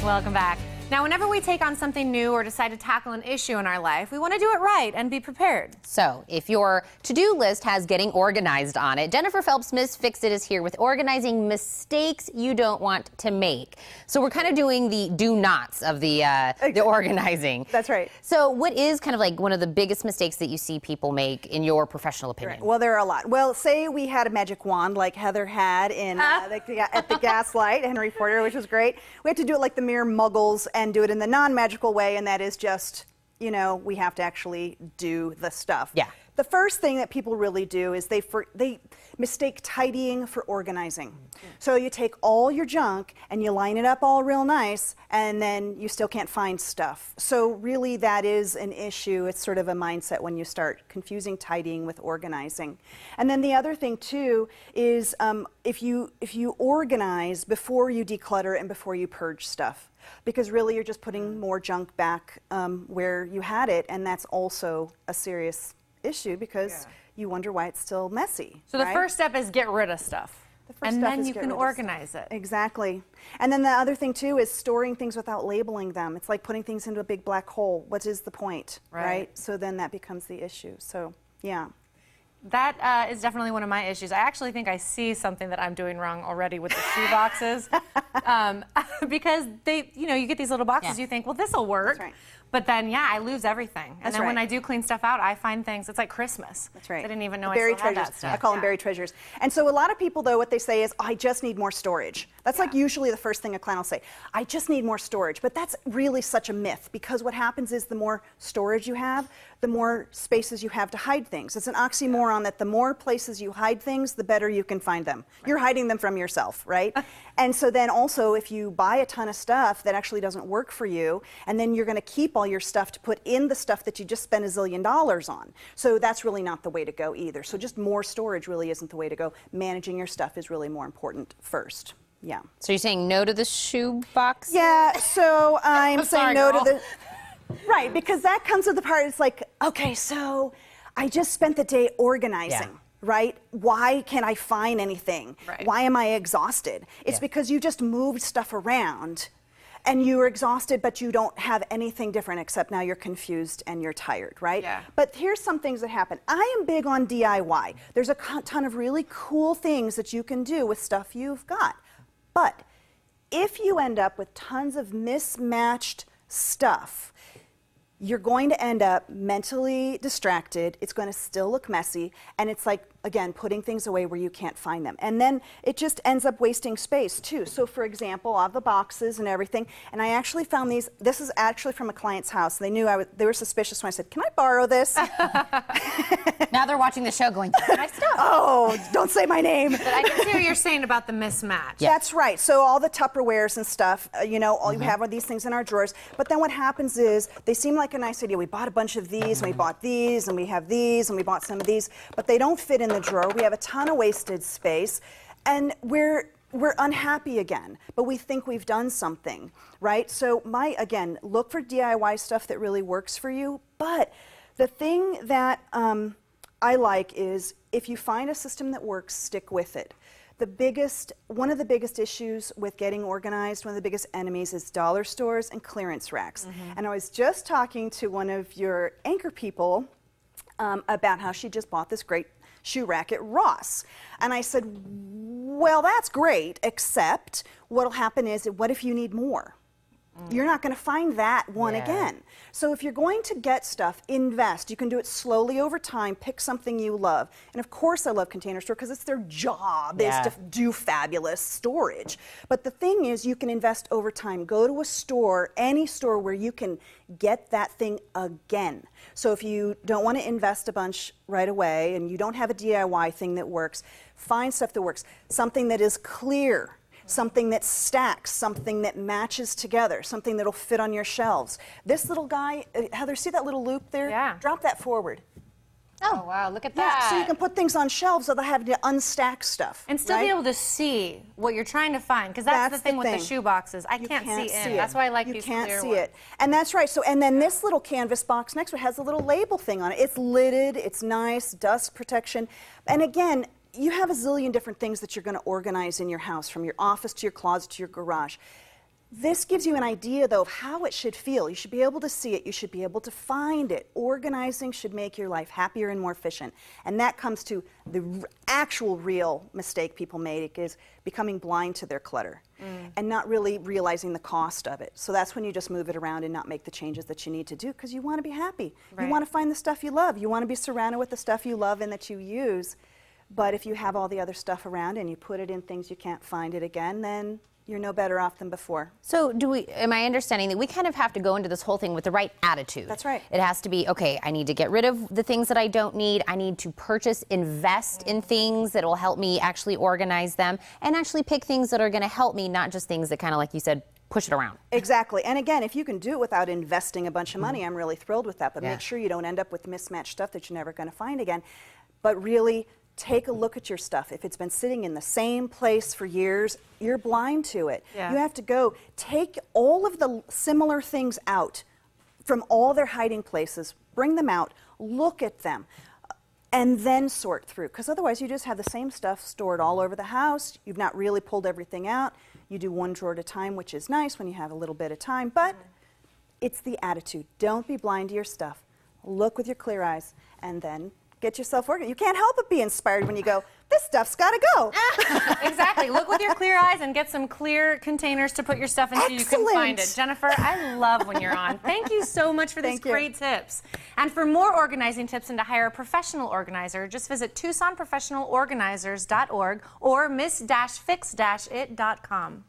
Welcome back. Now, whenever we take on something new or decide to tackle an issue in our life, we want to do it right and be prepared. So, if your to-do list has getting organized on it, Jennifer Phelps, Miss Fix-It, is here with organizing mistakes you don't want to make. So we're kind of doing the do-nots of the organizing. That's right. So what is kind of like one of the biggest mistakes that you see people make in your professional opinion? Right. Well, there are a lot. Well, say we had a magic wand like Heather had in at the Gaslight, Henry Porter, which was great. We have to do it like the mere muggles and do it in the non-magical way, and that is just, you know, we have to actually do the stuff. Yeah. The first thing that people really do is they mistake tidying for organizing. So you take all your junk and you line it up all real nice, and then you still can't find stuff. So really that is an issue. It's sort of a mindset when you start confusing tidying with organizing. And then the other thing too is if you organize before you declutter and before you purge stuff, because really you're just putting more junk back where you had it, and that's also a serious issue because you wonder why it's still messy. So the first step is get rid of stuff. And then you can organize it. Exactly. And then the other thing too is storing things without labeling them. It's like putting things into a big black hole. What is the point, right? So then that becomes the issue. So, yeah. That is definitely one of my issues. I actually think I see something that I'm doing wrong already with the shoe boxes. Because they, you know, you get these little boxes, you think, well, this'll work. That's right. But then, yeah, I lose everything. And That's then right. when I do clean stuff out, I find things. It's like Christmas. That's right. I didn't even know buried I still had treasures. that stuff. I call them buried treasures. And so a lot of people, though, what they say is, oh, I just need more storage. That's like usually the first thing a client will say. I just need more storage. But that's really such a myth, because what happens is the more storage you have, the more spaces you have to hide things. It's an oxymoron that the more places you hide things, the better you can find them. Right. You're hiding them from yourself, right? And so then also, if you buy a ton of stuff that actually doesn't work for you, and then you're going to keep all your stuff to put in the stuff that you just spent $1 zillion on. So that's really not the way to go either. So just more storage really isn't the way to go. Managing your stuff is really more important first. Yeah. So you're saying no to the shoe box? Yeah, so I'm saying no to the... Right, because that comes with the part, it's like, okay, so I just spent the day organizing. Right? Why can't I find anything? Right. Why am I exhausted? It's because you just moved stuff around and you're exhausted, but you don't have anything different except now you're confused and you're tired, right? Yeah. But here's some things that happen. I am big on DIY. There's a ton of really cool things that you can do with stuff you've got. But if you end up with tons of mismatched stuff, you're going to end up mentally distracted. It's going to still look messy. And it's like, again, putting things away where you can't find them. And then it just ends up wasting space, too. So, for example, I have the boxes and everything. And I actually found these. This is actually from a client's house. They knew they were suspicious when I said, can I borrow this? Now they're watching the show going, that's my stuff. Oh, don't say my name. But I can see what you're saying about the mismatch. That's right. So all the Tupperwares and stuff, you know, all you have are these things in our drawers. But then what happens is they seem like a nice idea. We bought a bunch of these, and we bought these, and we have these, and we bought some of these. But they don't fit in the drawer. We have a ton of wasted space. And we're unhappy again, but we think we've done something, right? So again, look for DIY stuff that really works for you. But the thing that I like is if you find a system that works, stick with it. One of the biggest issues with getting organized, one of the biggest enemies is dollar stores and clearance racks. And I was just talking to one of your anchor people about how she just bought this great shoe rack at Ross. And I said, well, that's great, except what'll happen is, what if you need more? You're not going to find that one again. So if you're going to get stuff, invest. You can do it slowly over time. Pick something you love. And of course I love Container Store because it's their job is to do fabulous storage. But the thing is, you can invest over time. Go to a store, any store where you can get that thing again. So if you don't want to invest a bunch right away and you don't have a DIY thing that works, find stuff that works. Something that is clear. Something that stacks, something that matches together, something that'll fit on your shelves. This little guy, Heather, see that little loop there? Yeah. Drop that forward. Oh, wow, look at that. Yeah, so you can put things on shelves without having to unstack stuff. And still be able to see what you're trying to find, because that's the thing with the shoe boxes. I can't see in. That's why I like these clear ones. You can't see it. And that's right. So, and then this little canvas box next to it has a little label thing on it. It's lidded, it's nice, dust protection. And again, you have a zillion different things that you're going to organize in your house, from your office to your closet to your garage. This gives you an idea, though, of how it should feel. You should be able to see it. You should be able to find it. Organizing should make your life happier and more efficient. And that comes to the actual real mistake people make, is becoming blind to their clutter and not really realizing the cost of it. So that's when you just move it around and not make the changes that you need to do, because you want to be happy. Right. You want to find the stuff you love. You want to be surrounded with the stuff you love and that you use. But if you have all the other stuff around and you put it in things you can't find it again, then you're no better off than before. So am I understanding that we kind of have to go into this whole thing with the right attitude? That's right. It has to be, okay, I need to get rid of the things that I don't need. I need to invest in things that will help me actually organize them, and actually pick things that are going to help me, not just things that kind of, like you said, push it around. Exactly. And again, if you can do it without investing a bunch of money, I'm really thrilled with that. But Yeah. make sure you don't end up with mismatched stuff that you're never going to find again. But really, take a look at your stuff. If it's been sitting in the same place for years, you're blind to it. Yeah. You have to go take all of the similar things out from all their hiding places, bring them out, look at them, and then sort through. Because otherwise you just have the same stuff stored all over the house. You've not really pulled everything out. You do one drawer at a time, which is nice when you have a little bit of time, but it's the attitude. Don't be blind to your stuff. Look with your clear eyes, and then get yourself organized. You can't help but be inspired when you go, this stuff's got to go. Exactly. Look with your clear eyes and get some clear containers to put your stuff into. You can find it. Jennifer, I love when you're on. Thank you so much for these great tips. And for more organizing tips and to hire a professional organizer, just visit TucsonProfessionalOrganizers.org or miss-fix-it.com.